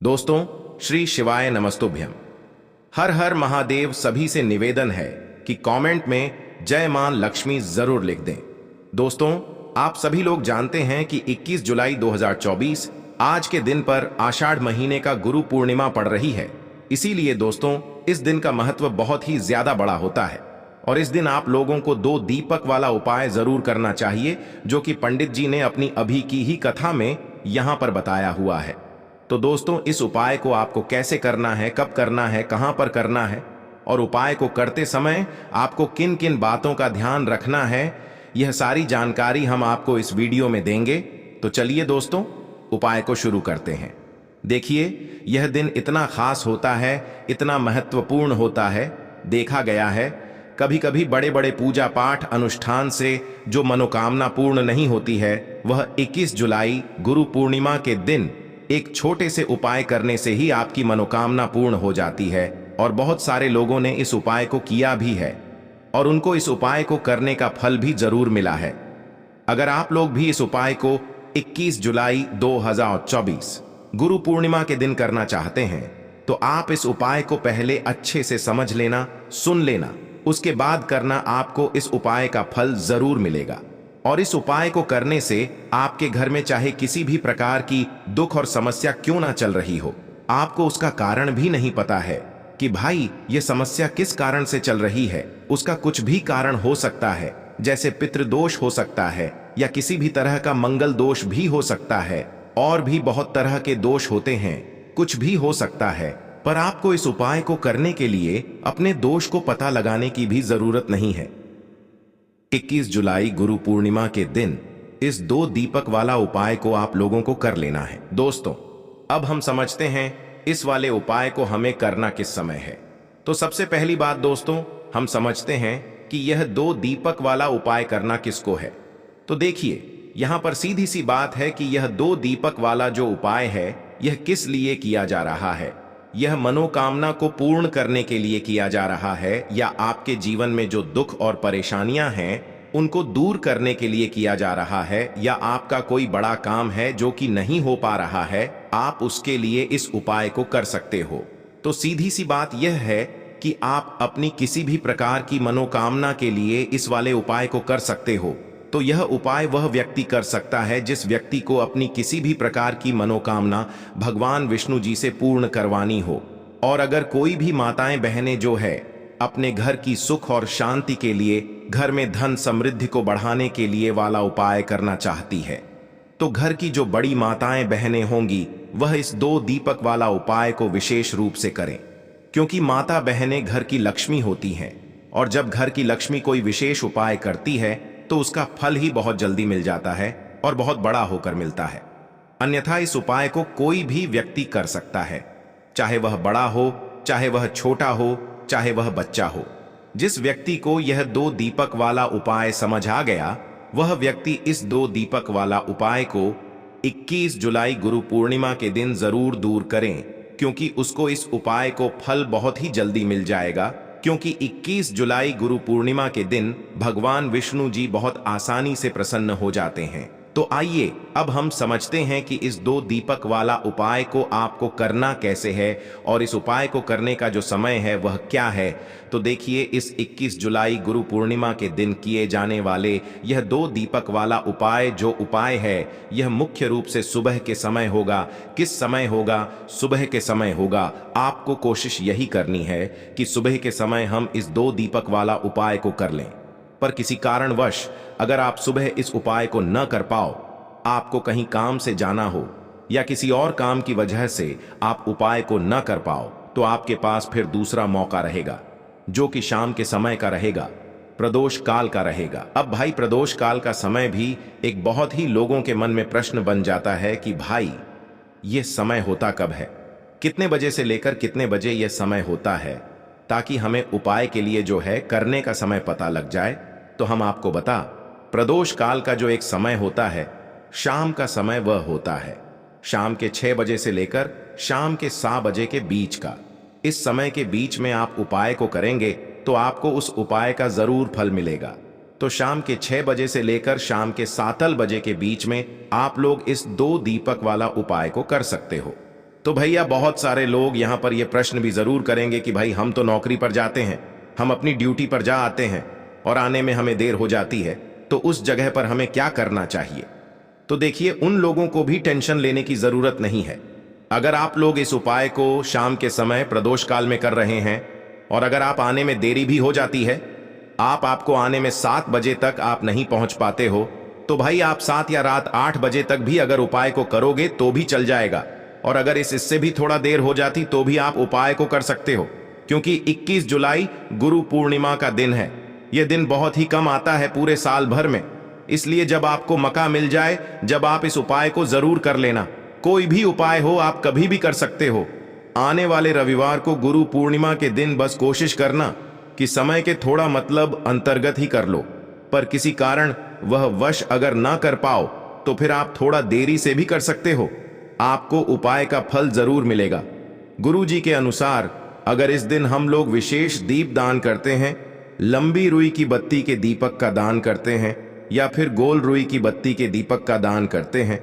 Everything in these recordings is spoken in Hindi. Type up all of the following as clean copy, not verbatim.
दोस्तों, श्री शिवाय नमस्तुभ्यम। हर हर महादेव सभी से निवेदन है कि कमेंट में जय मां लक्ष्मी जरूर लिख दें। दोस्तों, आप सभी लोग जानते हैं कि 21 जुलाई 2024 आज के दिन पर आषाढ़ महीने का गुरु पूर्णिमा पड़ रही है। इसीलिए दोस्तों, इस दिन का महत्व बहुत ही ज्यादा बड़ा होता है और इस दिन आप लोगों को 2 दीपक वाला उपाय जरूर करना चाहिए, जो कि पंडित जी ने अपनी अभी की ही कथा में यहां पर बताया हुआ है। तो दोस्तों, इस उपाय को आपको कैसे करना है, कब करना है, कहां पर करना है और उपाय को करते समय आपको किन किन बातों का ध्यान रखना है, यह सारी जानकारी हम आपको इस वीडियो में देंगे। तो चलिए दोस्तों, उपाय को शुरू करते हैं। देखिए, यह दिन इतना खास होता है, इतना महत्वपूर्ण होता है। देखा गया है कभी कभी बड़े बड़े पूजा पाठ अनुष्ठान से जो मनोकामना पूर्ण नहीं होती है, वह 21 जुलाई गुरु पूर्णिमा के दिन एक छोटे से उपाय करने से ही आपकी मनोकामना पूर्ण हो जाती है। और बहुत सारे लोगों ने इस उपाय को किया भी है और उनको इस उपाय को करने का फल भी जरूर मिला है। अगर आप लोग भी इस उपाय को 21 जुलाई 2024 गुरु पूर्णिमा के दिन करना चाहते हैं, तो आप इस उपाय को पहले अच्छे से समझ लेना, सुन लेना, उसके बाद करना। आपको इस उपाय का फल जरूर मिलेगा। और इस उपाय को करने से आपके घर में चाहे किसी भी प्रकार की दुख और समस्या क्यों ना चल रही हो, आपको उसका कारण भी नहीं पता है कि भाई ये समस्या किस कारण से चल रही है। उसका कुछ भी कारण हो सकता है, जैसे पितृदोष हो सकता है या किसी भी तरह का मंगल दोष भी हो सकता है, और भी बहुत तरह के दोष होते हैं, कुछ भी हो सकता है। पर आपको इस उपाय को करने के लिए अपने दोष को पता लगाने की भी जरूरत नहीं है। 21 जुलाई गुरु पूर्णिमा के दिन इस 2 दीपक वाला उपाय को आप लोगों को कर लेना है। दोस्तों, अब हम समझते हैं इस वाले उपाय को हमें करना किस समय है। तो सबसे पहली बात दोस्तों, हम समझते हैं कि यह 2 दीपक वाला उपाय करना किसको है। तो देखिए, यहां पर सीधी सी बात है कि यह 2 दीपक वाला जो उपाय है, यह किस लिए किया जा रहा है। यह मनोकामना को पूर्ण करने के लिए किया जा रहा है, या आपके जीवन में जो दुख और परेशानियां हैं उनको दूर करने के लिए किया जा रहा है, या आपका कोई बड़ा काम है जो कि नहीं हो पा रहा है, आप उसके लिए इस उपाय को कर सकते हो। तो सीधी सी बात यह है कि आप अपनी किसी भी प्रकार की मनोकामना के लिए इस वाले उपाय को कर सकते हो। तो यह उपाय वह व्यक्ति कर सकता है जिस व्यक्ति को अपनी किसी भी प्रकार की मनोकामना भगवान विष्णु जी से पूर्ण करवानी हो। और अगर कोई भी माताएं बहनें जो है अपने घर की सुख और शांति के लिए, घर में धन समृद्धि को बढ़ाने के लिए वाला उपाय करना चाहती है, तो घर की जो बड़ी माताएं बहनें होंगी वह इस 2 दीपक वाला उपाय को विशेष रूप से करें। क्योंकि माता बहनें घर की लक्ष्मी होती हैं, और जब घर की लक्ष्मी कोई विशेष उपाय करती है तो उसका फल ही बहुत जल्दी मिल जाता है और बहुत बड़ा होकर मिलता है। अन्यथा इस उपाय को कोई भी व्यक्ति कर सकता है, चाहे वह बड़ा हो, चाहे वह छोटा हो, चाहे वह बच्चा हो। जिस व्यक्ति को यह 2 दीपक वाला उपाय समझ आ गया, वह व्यक्ति इस 2 दीपक वाला उपाय को 21 जुलाई गुरु पूर्णिमा के दिन जरूर दूर करें, क्योंकि उसको इस उपाय को फल बहुत ही जल्दी मिल जाएगा। क्योंकि 21 जुलाई गुरु पूर्णिमा के दिन भगवान विष्णु जी बहुत आसानी से प्रसन्न हो जाते हैं। तो आइए अब हम समझते हैं कि इस 2 दीपक वाला उपाय को आपको करना कैसे है और इस उपाय को करने का जो समय है वह क्या है। तो देखिए, इस 21 जुलाई गुरु पूर्णिमा के दिन किए जाने वाले यह 2 दीपक वाला उपाय जो उपाय है, यह मुख्य रूप से सुबह के समय होगा। किस समय होगा? सुबह के समय होगा। आपको कोशिश यही करनी है कि सुबह के समय हम इस 2 दीपक वाला उपाय को कर लें। पर किसी कारणवश अगर आप सुबह इस उपाय को न कर पाओ, आपको कहीं काम से जाना हो या किसी और काम की वजह से आप उपाय को न कर पाओ, तो आपके पास फिर दूसरा मौका रहेगा, जो कि शाम के समय का रहेगा, प्रदोष काल का रहेगा। अब भाई, प्रदोष काल का समय भी एक बहुत ही लोगों के मन में प्रश्न बन जाता है कि भाई ये समय होता कब है, कितने बजे से लेकर कितने बजे यह समय होता है, ताकि हमें उपाय के लिए जो है करने का समय पता लग जाए। तो हम आपको बता, प्रदोष काल का जो एक समय होता है, शाम का समय वह होता है शाम के 6 बजे से लेकर शाम के 7 बजे के बीच का। इस समय के बीच में आप उपाय को करेंगे तो आपको उस उपाय का जरूर फल मिलेगा। तो शाम के 6 बजे से लेकर शाम के 7 बजे के बीच में आप लोग इस 2 दीपक वाला उपाय को कर सकते हो। तो भैया बहुत सारे लोग यहाँ पर ये प्रश्न भी जरूर करेंगे कि भाई हम तो नौकरी पर जाते हैं, हम अपनी ड्यूटी पर जा आते हैं और आने में हमें देर हो जाती है, तो उस जगह पर हमें क्या करना चाहिए। तो देखिए, उन लोगों को भी टेंशन लेने की जरूरत नहीं है। अगर आप लोग इस उपाय को शाम के समय प्रदोष काल में कर रहे हैं और अगर आप आने में देरी भी हो जाती है, आपको आने में 7 बजे तक आप नहीं पहुंच पाते हो, तो भाई आप 7 या रात 8 बजे तक भी अगर उपाय को करोगे तो भी चल जाएगा। और अगर इससे भी थोड़ा देर हो जाती तो भी आप उपाय को कर सकते हो, क्योंकि 21 जुलाई गुरु पूर्णिमा का दिन है। यह दिन बहुत ही कम आता है पूरे साल भर में, इसलिए जब आपको मौका मिल जाए, जब आप इस उपाय को जरूर कर लेना। कोई भी उपाय हो, आप कभी भी कर सकते हो। आने वाले रविवार को गुरु पूर्णिमा के दिन बस कोशिश करना कि समय के थोड़ा मतलब अंतर्गत ही कर लो, पर किसी कारण वह वश अगर ना कर पाओ तो फिर आप थोड़ा देरी से भी कर सकते हो। आपको उपाय का फल जरूर मिलेगा। गुरु जी के अनुसार अगर इस दिन हम लोग विशेष दीप दान करते हैं, लंबी रुई की बत्ती के दीपक का दान करते हैं या फिर गोल रुई की बत्ती के दीपक का दान करते हैं,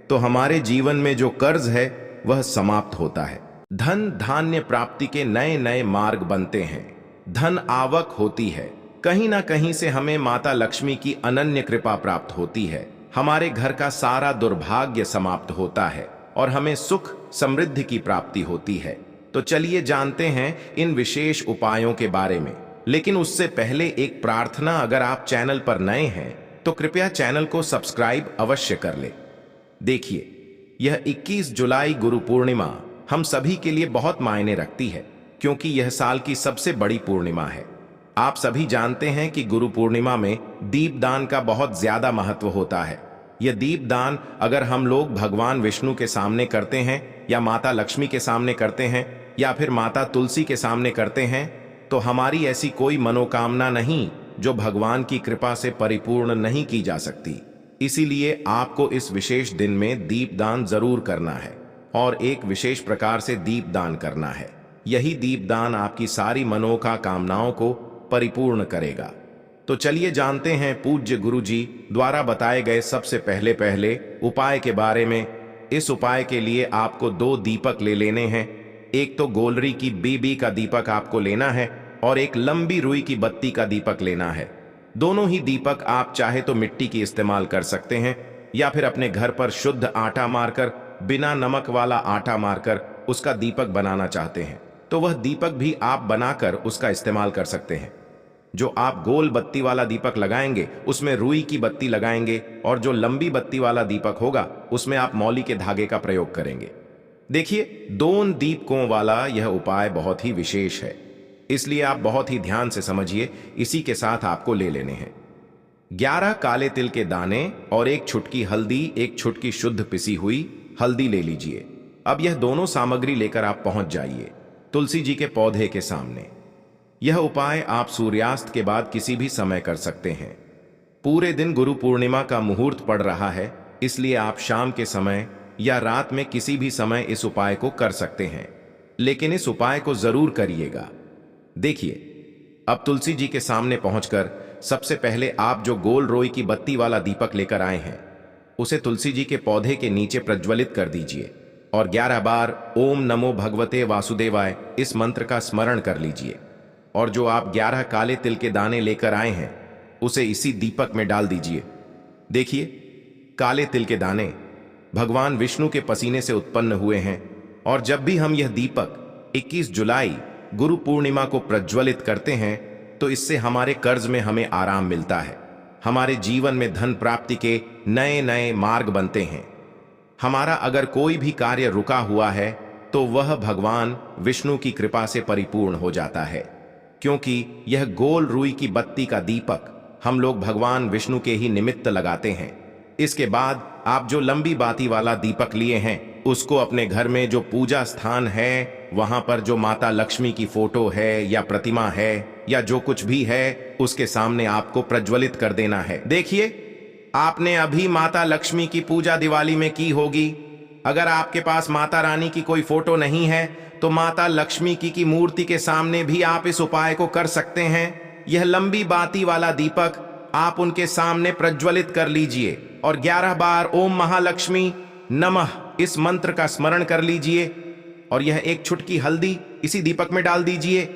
तो हमारे जीवन में जो कर्ज है वह समाप्त होता है। धन धान्य प्राप्ति के नए नए मार्ग बनते हैं, धन आवक होती है, कहीं ना कहीं से हमें माता लक्ष्मी की अनन्य कृपा प्राप्त होती है, हमारे घर का सारा दुर्भाग्य समाप्त होता है और हमें सुख समृद्धि की प्राप्ति होती है। तो चलिए जानते हैं इन विशेष उपायों के बारे में, लेकिन उससे पहले एक प्रार्थना, अगर आप चैनल पर नए हैं तो कृपया चैनल को सब्सक्राइब अवश्य कर ले। देखिए, यह 21 जुलाई गुरु पूर्णिमा हम सभी के लिए बहुत मायने रखती है, क्योंकि यह साल की सबसे बड़ी पूर्णिमा है। आप सभी जानते हैं कि गुरु पूर्णिमा में दीपदान का बहुत ज्यादा महत्व होता है। यह दीपदान अगर हम लोग भगवान विष्णु के सामने करते हैं या माता लक्ष्मी के सामने करते हैं या फिर माता तुलसी के सामने करते हैं, तो हमारी ऐसी कोई मनोकामना नहीं जो भगवान की कृपा से परिपूर्ण नहीं की जा सकती। इसीलिए आपको इस विशेष दिन में दीपदान जरूर करना है और एक विशेष प्रकार से दीपदान करना है। यही दीपदान आपकी सारी मनोकामनाओं को परिपूर्ण करेगा। तो चलिए जानते हैं पूज्य गुरु जी द्वारा बताए गए सबसे पहले उपाय के बारे में। इस उपाय के लिए आपको 2 दीपक ले लेने हैं। एक तो गोलरी की बीबी का दीपक आपको लेना है और एक लंबी रुई की बत्ती का दीपक लेना है। दोनों ही दीपक आप चाहे तो मिट्टी की इस्तेमाल कर सकते हैं या फिर अपने घर पर शुद्ध आटा मारकर, बिना नमक वाला आटा मारकर उसका दीपक बनाना चाहते हैं तो वह दीपक भी आप बनाकर उसका इस्तेमाल कर सकते हैं। जो आप गोल बत्ती वाला दीपक लगाएंगे उसमें रुई की बत्ती लगाएंगे और जो लंबी बत्ती वाला दीपक होगा उसमें आप मौली के धागे का प्रयोग करेंगे। देखिए, 2 दीपकों वाला यह उपाय बहुत ही विशेष है, इसलिए आप बहुत ही ध्यान से समझिए। इसी के साथ आपको ले लेने हैं 11 काले तिल के दाने और 1 छुटकी हल्दी, 1 छुटकी शुद्ध पिसी हुई हल्दी ले लीजिए। अब यह दोनों सामग्री लेकर आप पहुंच जाइए तुलसी जी के पौधे के सामने। यह उपाय आप सूर्यास्त के बाद किसी भी समय कर सकते हैं। पूरे दिन गुरु पूर्णिमा का मुहूर्त पड़ रहा है, इसलिए आप शाम के समय या रात में किसी भी समय इस उपाय को कर सकते हैं, लेकिन इस उपाय को जरूर करिएगा। देखिए, अब तुलसी जी के सामने पहुंचकर सबसे पहले आप जो गोल रोई की बत्ती वाला दीपक लेकर आए हैं उसे तुलसी जी के पौधे के नीचे प्रज्वलित कर दीजिए और 11 बार ओम नमो भगवते वासुदेवाय इस मंत्र का स्मरण कर लीजिए। और जो आप 11 काले तिल के दाने लेकर आए हैं उसे इसी दीपक में डाल दीजिए। देखिए, काले तिल के दाने भगवान विष्णु के पसीने से उत्पन्न हुए हैं और जब भी हम यह दीपक 21 जुलाई गुरु पूर्णिमा को प्रज्वलित करते हैं तो इससे हमारे कर्ज में हमें आराम मिलता है, हमारे जीवन में धन प्राप्ति के नए नए मार्ग बनते हैं। हमारा अगर कोई भी कार्य रुका हुआ है तो वह भगवान विष्णु की कृपा से परिपूर्ण हो जाता है, क्योंकि यह गोल रुई की बत्ती का दीपक हम लोग भगवान विष्णु के ही निमित्त लगाते हैं। इसके बाद आप जो लंबी बाती वाला दीपक लिए हैं उसको अपने घर में जो पूजा स्थान है वहां पर जो माता लक्ष्मी की फोटो है या प्रतिमा है या जो कुछ भी है उसके सामने आपको प्रज्वलित कर देना है। देखिए, आपने अभी माता लक्ष्मी की पूजा दिवाली में की होगी। अगर आपके पास माता रानी की कोई फोटो नहीं है तो माता लक्ष्मी की मूर्ति के सामने भी आप इस उपाय को कर सकते हैं। यह लंबी बाती वाला दीपक आप उनके सामने प्रज्वलित कर लीजिए और 11 बार ओम महालक्ष्मी नमः इस मंत्र का स्मरण कर लीजिए और यह एक चुटकी हल्दी इसी दीपक में डाल दीजिए।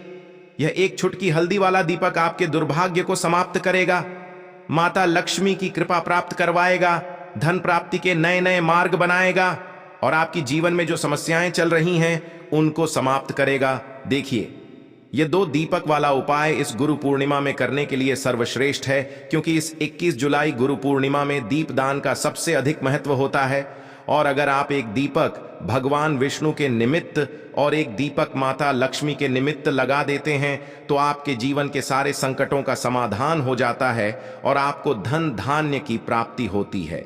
यह एक चुटकी हल्दी वाला दीपक आपके दुर्भाग्य को समाप्त करेगा, माता लक्ष्मी की कृपा प्राप्त करवाएगा, धन प्राप्ति के नए नए मार्ग बनाएगा और आपकी जीवन में जो समस्याएं चल रही हैं उनको समाप्त करेगा। देखिए, यह 2 दीपक वाला उपाय इस गुरु पूर्णिमा में करने के लिए सर्वश्रेष्ठ है, क्योंकि इस 21 जुलाई गुरु पूर्णिमा में दीपदान का सबसे अधिक महत्व होता है। और अगर आप एक दीपक भगवान विष्णु के निमित्त और एक दीपक माता लक्ष्मी के निमित्त लगा देते हैं तो आपके जीवन के सारे संकटों का समाधान हो जाता है और आपको धन धान्य की प्राप्ति होती है।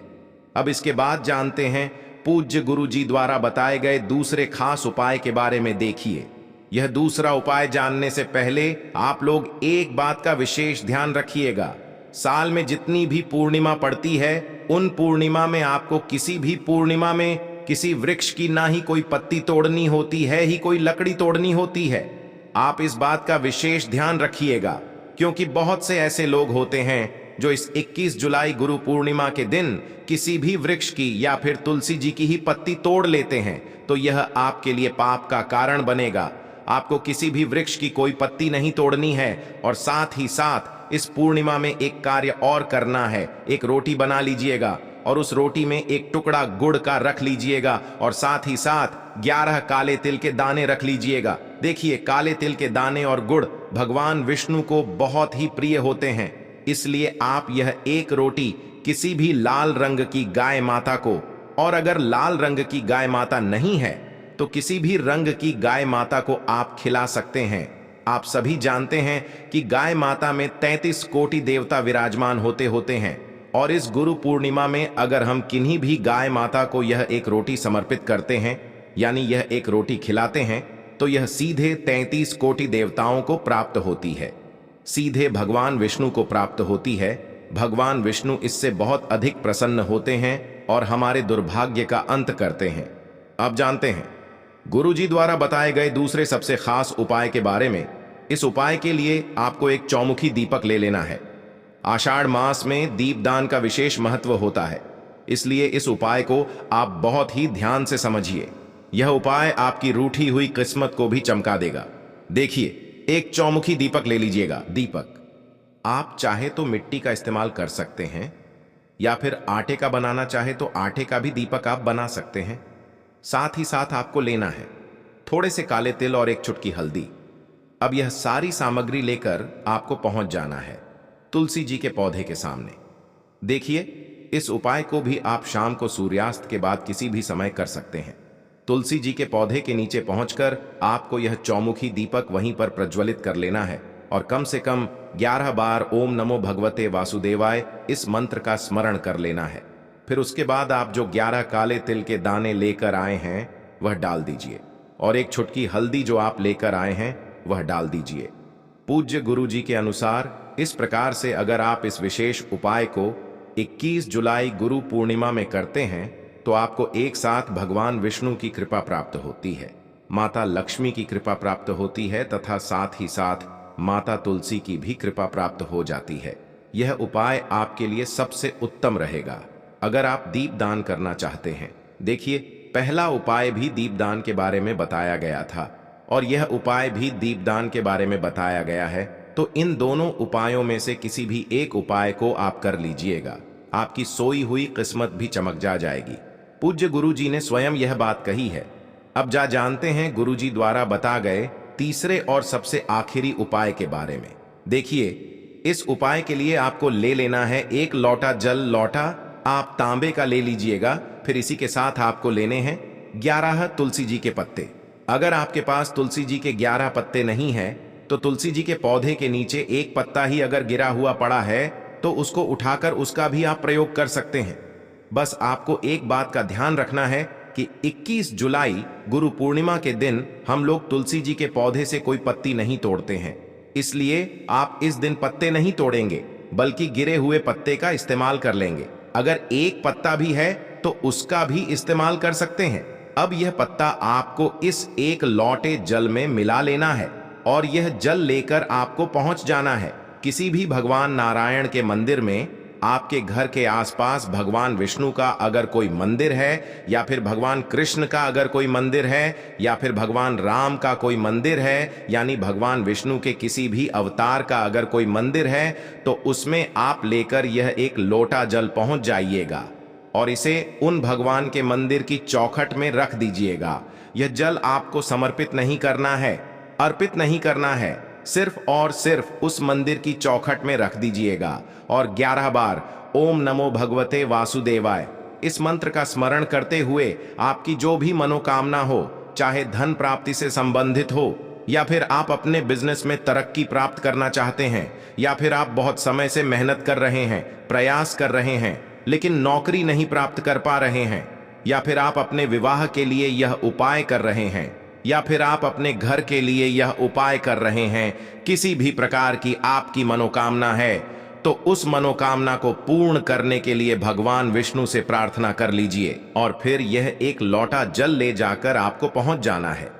अब इसके बाद जानते हैं पूज्य गुरु जी द्वारा बताए गए दूसरे खास उपाय के बारे में। देखिए, यह दूसरा उपाय जानने से पहले आप लोग एक बात का विशेष ध्यान रखिएगा। साल में जितनी भी पूर्णिमा पड़ती है उन पूर्णिमा में आपको किसी भी पूर्णिमा में किसी वृक्ष की ना ही कोई पत्ती तोड़नी होती है ही कोई लकड़ी तोड़नी होती है। आप इस बात का विशेष ध्यान रखिएगा, क्योंकि बहुत से ऐसे लोग होते हैं जो इस 21 जुलाई गुरु पूर्णिमा के दिन किसी भी वृक्ष की या फिर तुलसी जी की ही पत्ती तोड़ लेते हैं, तो यह आपके लिए पाप का कारण बनेगा। आपको किसी भी वृक्ष की कोई पत्ती नहीं तोड़नी है और साथ ही साथ इस पूर्णिमा में एक कार्य और करना है। एक रोटी बना लीजिएगा और उस रोटी में एक टुकड़ा गुड़ का रख लीजिएगा और साथ ही साथ 11 काले तिल के दाने रख लीजिएगा। देखिए, काले तिल के दाने और गुड़ भगवान विष्णु को बहुत ही प्रिय होते हैं, इसलिए आप यह एक रोटी किसी भी लाल रंग की गाय माता को, और अगर लाल रंग की गाय माता नहीं है तो किसी भी रंग की गाय माता को आप खिला सकते हैं। आप सभी जानते हैं कि गाय माता में 33 कोटि देवता विराजमान होते हैं और इस गुरु पूर्णिमा में अगर हम किन्हीं भी गाय माता को यह एक रोटी समर्पित करते हैं, यानी यह एक रोटी खिलाते हैं, तो यह सीधे 33 कोटि देवताओं को प्राप्त होती है, सीधे भगवान विष्णु को प्राप्त होती है। भगवान विष्णु इससे बहुत अधिक प्रसन्न होते हैं और हमारे दुर्भाग्य का अंत करते हैं। अब जानते हैं गुरुजी द्वारा बताए गए दूसरे सबसे खास उपाय के बारे में। इस उपाय के लिए आपको एक चौमुखी दीपक ले लेना है। आषाढ़ मास में दीपदान का विशेष महत्व होता है, इसलिए इस उपाय को आप बहुत ही ध्यान से समझिए। यह उपाय आपकी रूठी हुई किस्मत को भी चमका देगा। देखिए, एक चौमुखी दीपक ले लीजिएगा। दीपक आप चाहे तो मिट्टी का इस्तेमाल कर सकते हैं या फिर आटे का बनाना चाहे तो आटे का भी दीपक आप बना सकते हैं। साथ ही साथ आपको लेना है थोड़े से काले तिल और एक चुटकी हल्दी। अब यह सारी सामग्री लेकर आपको पहुंच जाना है तुलसी जी के पौधे के सामने। देखिए, इस उपाय को भी आप शाम को सूर्यास्त के बाद किसी भी समय कर सकते हैं। तुलसी जी के पौधे के नीचे पहुंचकर आपको यह चौमुखी दीपक वहीं पर प्रज्वलित कर लेना है और कम से कम 11 बार ओम नमो भगवते वासुदेवाय इस मंत्र का स्मरण कर लेना है। फिर उसके बाद आप जो 11 काले तिल के दाने लेकर आए हैं वह डाल दीजिए और एक चुटकी हल्दी जो आप लेकर आए हैं वह डाल दीजिए। पूज्य गुरु जी के अनुसार इस प्रकार से अगर आप इस विशेष उपाय को 21 जुलाई गुरु पूर्णिमा में करते हैं तो आपको एक साथ भगवान विष्णु की कृपा प्राप्त होती है, माता लक्ष्मी की कृपा प्राप्त होती है तथा साथ ही साथ माता तुलसी की भी कृपा प्राप्त हो जाती है। यह उपाय आपके लिए सबसे उत्तम रहेगा अगर आप दीपदान करना चाहते हैं। देखिए, पहला उपाय भी दीपदान के बारे में बताया गया था और यह उपाय भी दीपदान के बारे में बताया गया है, तो इन दोनों उपायों में से किसी भी एक उपाय को आप कर लीजिएगा। आपकी सोई हुई किस्मत भी चमक जाएगी। पूज्य गुरु जी ने स्वयं यह बात कही है। अब जानते हैं गुरु जी द्वारा बता गए तीसरे और सबसे आखिरी उपाय के बारे में। देखिए, इस उपाय के लिए आपको ले लेना है एक लोटा जल। लोटा आप तांबे का ले लीजिएगा। फिर इसी के साथ आपको लेने हैं 11 तुलसी जी के पत्ते। अगर आपके पास तुलसी जी के 11 पत्ते नहीं हैं तो तुलसी जी के पौधे के नीचे एक पत्ता ही अगर गिरा हुआ पड़ा है तो उसको उठाकर उसका भी आप प्रयोग कर सकते हैं। बस आपको एक बात का ध्यान रखना है कि 21 जुलाई गुरु पूर्णिमा के दिन हम लोग तुलसी जी के पौधे से कोई पत्ती नहीं तोड़ते हैं, इसलिए आप इस दिन पत्ते नहीं तोड़ेंगे बल्कि गिरे हुए पत्ते का इस्तेमाल कर लेंगे। अगर एक पत्ता भी है तो उसका भी इस्तेमाल कर सकते हैं। अब यह पत्ता आपको इस एक लोटे जल में मिला लेना है और यह जल लेकर आपको पहुंच जाना है किसी भी भगवान नारायण के मंदिर में आपके घर के आसपास भगवान विष्णु का अगर कोई मंदिर है, या फिर भगवान कृष्ण का अगर कोई मंदिर है, या फिर भगवान राम का कोई मंदिर है, यानी भगवान विष्णु के किसी भी अवतार का अगर कोई मंदिर है, तो उसमें आप लेकर यह एक लोटा जल पहुंच जाइएगा और इसे उन भगवान के मंदिर की चौखट में रख दीजिएगा। यह जल आपको समर्पित नहीं करना है, अर्पित नहीं करना है, सिर्फ और सिर्फ उस मंदिर की चौखट में रख दीजिएगा और 11 बार ओम नमो भगवते वासुदेवाय इस मंत्र का स्मरण करते हुए आपकी जो भी मनोकामना हो, चाहे धन प्राप्ति से संबंधित हो, या फिर आप अपने बिजनेस में तरक्की प्राप्त करना चाहते हैं, या फिर आप बहुत समय से मेहनत कर रहे हैं, प्रयास कर रहे हैं, लेकिन नौकरी नहीं प्राप्त कर पा रहे हैं, या फिर आप अपने विवाह के लिए यह उपाय कर रहे हैं, या फिर आप अपने घर के लिए यह उपाय कर रहे हैं, किसी भी प्रकार की आपकी मनोकामना है, तो उस मनोकामना को पूर्ण करने के लिए भगवान विष्णु से प्रार्थना कर लीजिए और फिर यह एक लोटा जल ले जाकर आपको पहुंच जाना है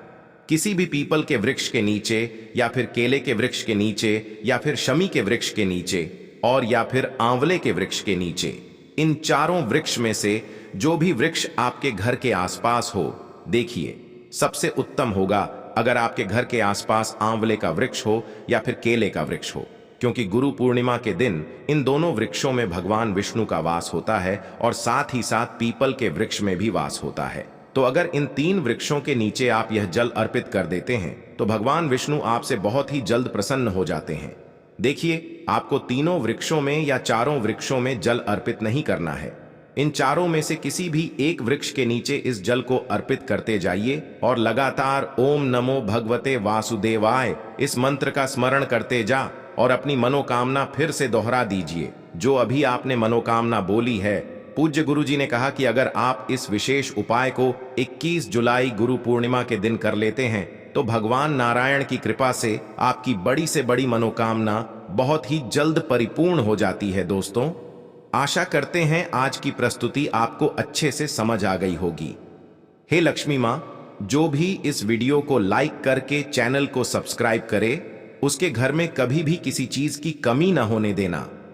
किसी भी पीपल के वृक्ष के नीचे, या फिर केले के वृक्ष के नीचे, या फिर शमी के वृक्ष के नीचे, और या फिर आंवले के वृक्ष के नीचे। इन चारों वृक्ष में से जो भी वृक्ष आपके घर के आसपास हो, देखिए सबसे उत्तम होगा अगर आपके घर के आसपास आंवले का वृक्ष हो या फिर केले का वृक्ष हो, क्योंकि गुरु पूर्णिमा के दिन इन दोनों वृक्षों में भगवान विष्णु का वास होता है और साथ ही साथ पीपल के वृक्ष में भी वास होता है। तो अगर इन 3 वृक्षों के नीचे आप यह जल अर्पित कर देते हैं तो भगवान विष्णु आपसे बहुत ही जल्द प्रसन्न हो जाते हैं। देखिए, आपको तीनों वृक्षों में या चारों वृक्षों में जल अर्पित नहीं करना है। इन चारों में से किसी भी एक वृक्ष के नीचे इस जल को अर्पित करते जाइए और लगातार ओम नमो भगवते वासुदेवाय इस मंत्र का स्मरण करते जा और अपनी मनोकामना फिर से दोहरा दीजिए जो अभी आपने मनोकामना बोली है। पूज्य गुरु जी ने कहा कि अगर आप इस विशेष उपाय को 21 जुलाई गुरु पूर्णिमा के दिन कर लेते हैं तो भगवान नारायण की कृपा से आपकी बड़ी से बड़ी मनोकामना बहुत ही जल्द परिपूर्ण हो जाती है। दोस्तों, आशा करते हैं आज की प्रस्तुति आपको अच्छे से समझ आ गई होगी। हे लक्ष्मी माँ, जो भी इस वीडियो को लाइक करके चैनल को सब्सक्राइब करे, उसके घर में कभी भी किसी चीज की कमी न होने देना।